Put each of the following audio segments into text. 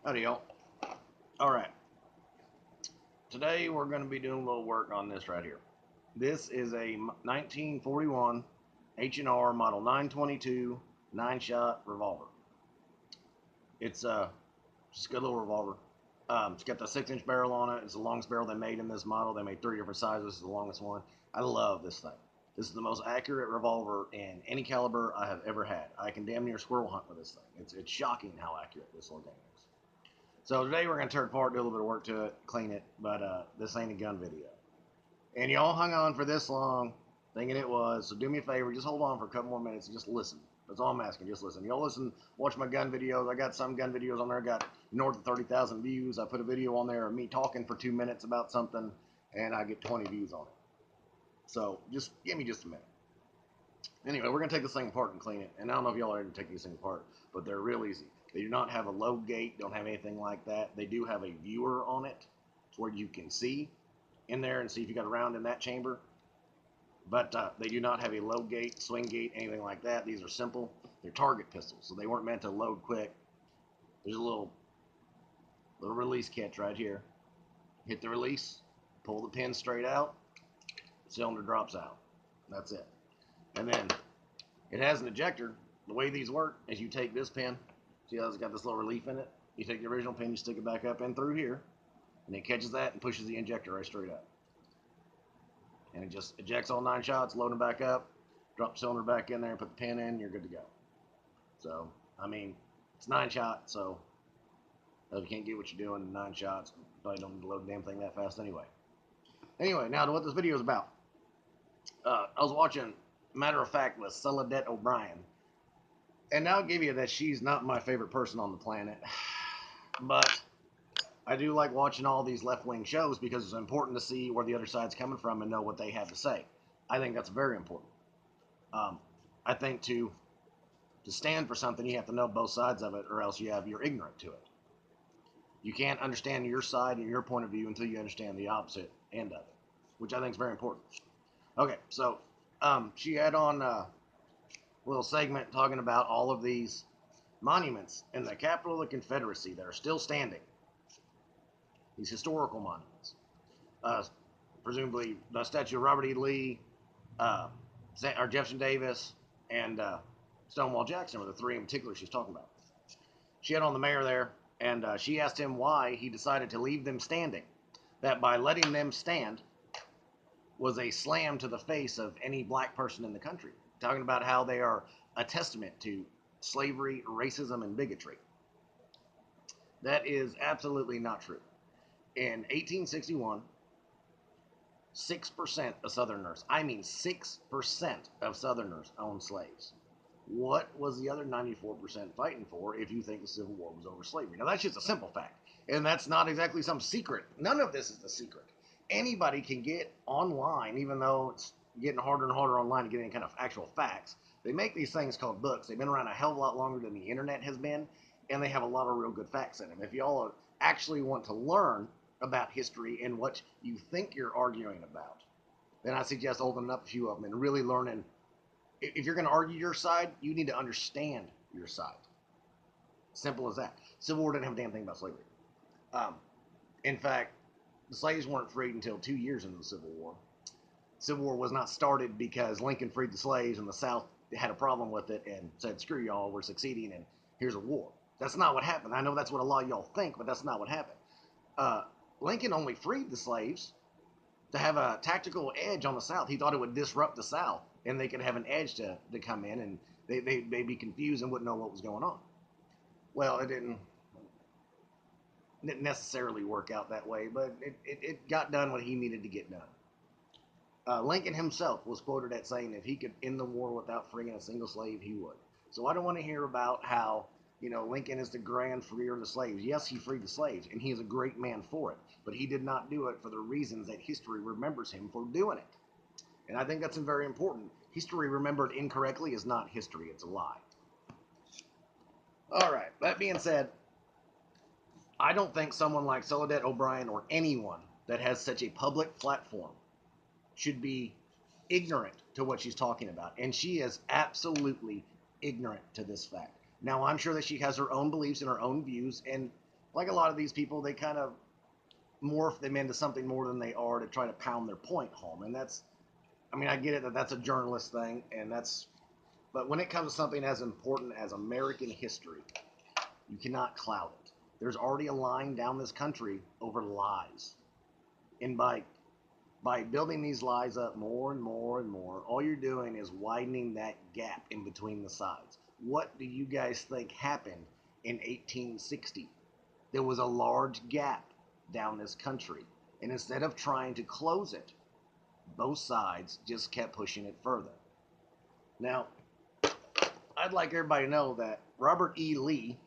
Howdy, y'all. All right. Today we're going to be doing a little work on this right here. This is a 1941 H&R Model 922 9-shot revolver. It's just a good little revolver. It's got the 6-inch barrel on it. It's the longest barrel they made in this model. They made 3 different sizes. This is the longest one. I love this thing. This is the most accurate revolver in any caliber I have ever had. I can damn near squirrel hunt with this thing. It's shocking how accurate this little game is. So today we're going to tear it apart, do a little bit of work to it, clean it, but this ain't a gun video. And y'all hung on for this long thinking it was, so do me a favor, just hold on for a couple more minutes and just listen. That's all I'm asking, just listen. Y'all listen, watch my gun videos. I got some gun videos on there, I got north of 30,000 views. I put a video on there of me talking for 2 minutes about something, and I get 20 views on it. So just give me just a minute. Anyway, we're going to take this thing apart and clean it. And I don't know if y'all are going to take these things apart, but they're real easy. They do not have a load gate, don't have anything like that. They do have a viewer on it where you can see in there and see if you got a round in that chamber. But they do not have a load gate, swing gate, anything like that. These are simple. They're target pistols, so they weren't meant to load quick. There's a little release catch right here. Hit the release, pull the pin straight out, cylinder drops out. That's it. And then it has an ejector. The way these work is you take this pin, see how it's got this little relief in it? You take the original pin, you stick it back up and through here, and it catches that and pushes the injector right straight up. And it just ejects all 9 shots, load them back up, drop the cylinder back in there, put the pin in, you're good to go. So, I mean, it's 9 shots, so if you can't get what you're doing in 9 shots, you probably don't need to load the damn thing that fast anyway. Anyway, now to what this video is about. I was watching, matter of fact, with Celadette O'Brien. And I'll give you that she's not my favorite person on the planet. But I do like watching all these left-wing shows because it's important to see where the other side's coming from and know what they have to say. I think that's very important. I think to stand for something, you have to know both sides of it, or else you're ignorant to it. You can't understand your side and your point of view until you understand the opposite end of it, which I think is very important. Okay, so she had on a little segment talking about all of these monuments in the capital of the Confederacy that are still standing. These historical monuments. Presumably the statue of Robert E. Lee, or Jefferson Davis, and Stonewall Jackson were the 3 in particular she's talking about. She had on the mayor there, and she asked him why he decided to leave them standing. That by letting them stand was a slam to the face of any black person in the country, talking about how they are a testament to slavery, racism, and bigotry. That is absolutely not true. In 1861, 6% of Southerners, I mean 6% of Southerners owned slaves. What was the other 94% fighting for if you think the Civil War was over slavery? Now, that's just a simple fact, and that's not exactly some secret. None of this is the secret. Anybody can get online, even though it's getting harder and harder online to get any kind of actual facts. They make these things called books. They've been around a hell of a lot longer than the internet has been, and they have a lot of real good facts in them. If y'all actually want to learn about history and what you think you're arguing about, then I suggest opening up a few of them and really learning. If you're going to argue your side, you need to understand your side. Simple as that. Civil War didn't have a damn thing about slavery. In fact, the slaves weren't freed until 2 years into the Civil War. Civil War was not started because Lincoln freed the slaves and the South had a problem with it and said, screw y'all, we're succeeding and here's a war. That's not what happened. I know that's what a lot of y'all think, but that's not what happened. Lincoln only freed the slaves to have a tactical edge on the South. He thought it would disrupt the South and they could have an edge to come in and they'd be confused and wouldn't know what was going on. Well, it didn't necessarily work out that way, but it got done what he needed to get done. Lincoln himself was quoted as saying if he could end the war without freeing a single slave, he would. So I don't want to hear about how, Lincoln is the grand freer of the slaves. Yes, he freed the slaves, and he is a great man for it, but he did not do it for the reasons that history remembers him for doing it. And I think that's very important. History remembered incorrectly is not history, it's a lie. All right, that being said, I don't think someone like Celadette O'Brien or anyone that has such a public platform should be ignorant to what she's talking about. And she is absolutely ignorant to this fact. Now, I'm sure that she has her own beliefs and her own views, and like a lot of these people, they kind of morph them into something more than they are to try to pound their point home. And that's, I mean, I get it that that's a journalist thing, and that's, but when it comes to something as important as American history, you cannot cloud it. There's already a line down this country over lies. And by building these lies up more and more and more, all you're doing is widening that gap in between the sides. What do you guys think happened in 1860? There was a large gap down this country. And instead of trying to close it, both sides just kept pushing it further. Now, I'd like everybody to know that Robert E. Lee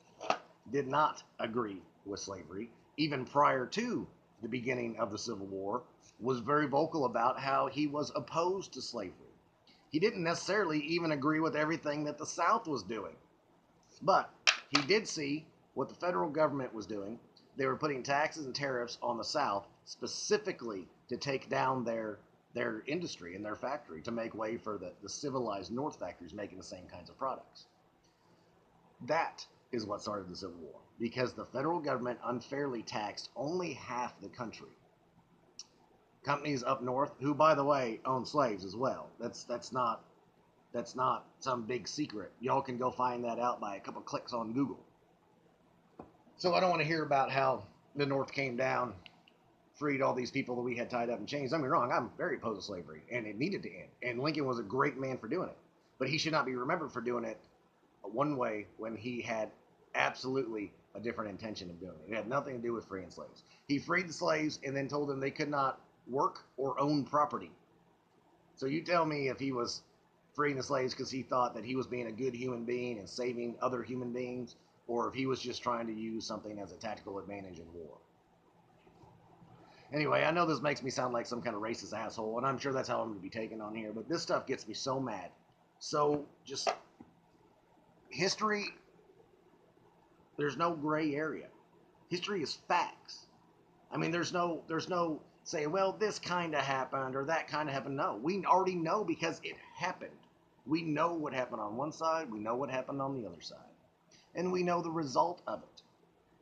did not agree with slavery, even prior to the beginning of the Civil War, was very vocal about how he was opposed to slavery. He didn't necessarily even agree with everything that the South was doing, but he did see what the federal government was doing. They were putting taxes and tariffs on the South specifically to take down their industry and their factory to make way for the civilized North factories making the same kinds of products. That is what started the Civil War, because the federal government unfairly taxed only half the country. Companies up north, who by the way own slaves as well. That's not some big secret. Y'all can go find that out by a couple clicks on Google. So I don't want to hear about how the North came down, freed all these people that we had tied up in chains. Don't get me wrong, I'm very opposed to slavery, and it needed to end. And Lincoln was a great man for doing it. But he should not be remembered for doing it one way when he had absolutely a different intention of doing it. It had nothing to do with freeing slaves. He freed the slaves and then told them they could not work or own property. So you tell me if he was freeing the slaves because he thought that he was being a good human being and saving other human beings, or if he was just trying to use something as a tactical advantage in war. Anyway, I know this makes me sound like some kind of racist asshole, and I'm sure that's how I'm going to be taken on here, but this stuff gets me so mad. So, just, history, there's no gray area. History is facts. I mean, there's no say, well, this kind of happened or that kind of happened. No, we already know because it happened. We know what happened on one side, we know what happened on the other side, and we know the result of it.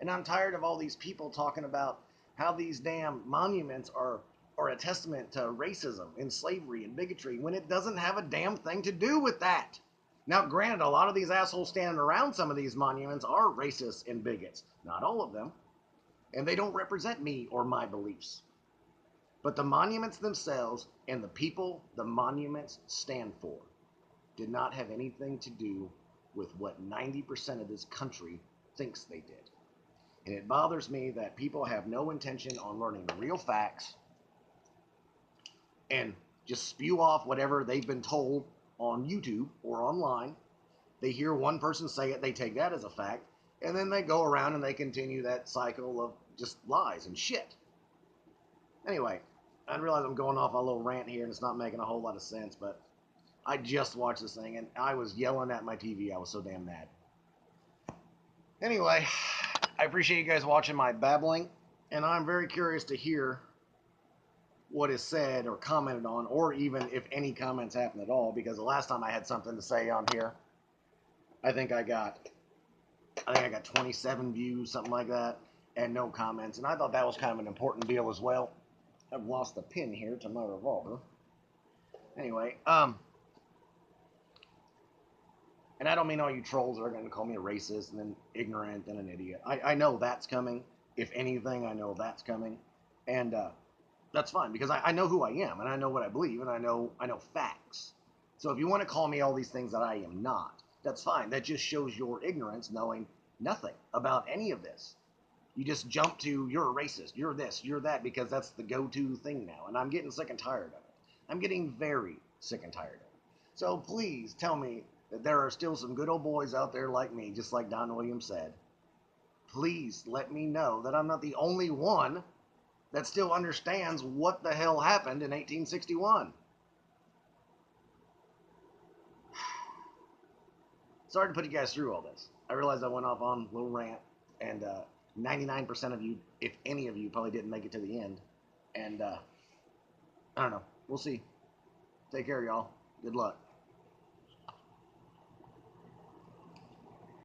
And I'm tired of all these people talking about how these damn monuments are a testament to racism and slavery and bigotry when it doesn't have a damn thing to do with that. Now, granted, a lot of these assholes standing around some of these monuments are racists and bigots. Not all of them. And they don't represent me or my beliefs. But the monuments themselves and the people the monuments stand for did not have anything to do with what 90% of this country thinks they did. And it bothers me that people have no intention on learning the real facts and just spew off whatever they've been told on YouTube or online. They hear one person say it, they take that as a fact, and then they go around and they continue that cycle of just lies and shit. Anyway, I realize I'm going off on a little rant here and it's not making a whole lot of sense, but I just watched this thing and I was yelling at my TV. I was so damn mad. Anyway, I appreciate you guys watching my babbling, and I'm very curious to hear what is said or commented on, or even if any comments happen at all, because the last time I had something to say on here, I think I got 27 views, something like that, and no comments, and I thought that was kind of an important deal as well. I've lost the pin here to my revolver. Anyway, and I don't mean all you trolls are going to call me a racist and then ignorant and an idiot. I know that's coming. If anything, I know that's coming. And that's fine, because I know who I am, and I know what I believe, and I know facts. So if you want to call me all these things that I am not, that's fine. That just shows your ignorance, knowing nothing about any of this. You just jump to, you're a racist, you're this, you're that, because that's the go-to thing now. And I'm getting sick and tired of it. I'm getting very sick and tired of it. So please tell me that there are still some good old boys out there like me, just like Don Williams said. Please let me know that I'm not the only one that still understands what the hell happened in 1861. Sorry to put you guys through all this. I realized I went off on a little rant, and 99% of you, if any of you, probably didn't make it to the end. And I don't know. We'll see. Take care, y'all. Good luck.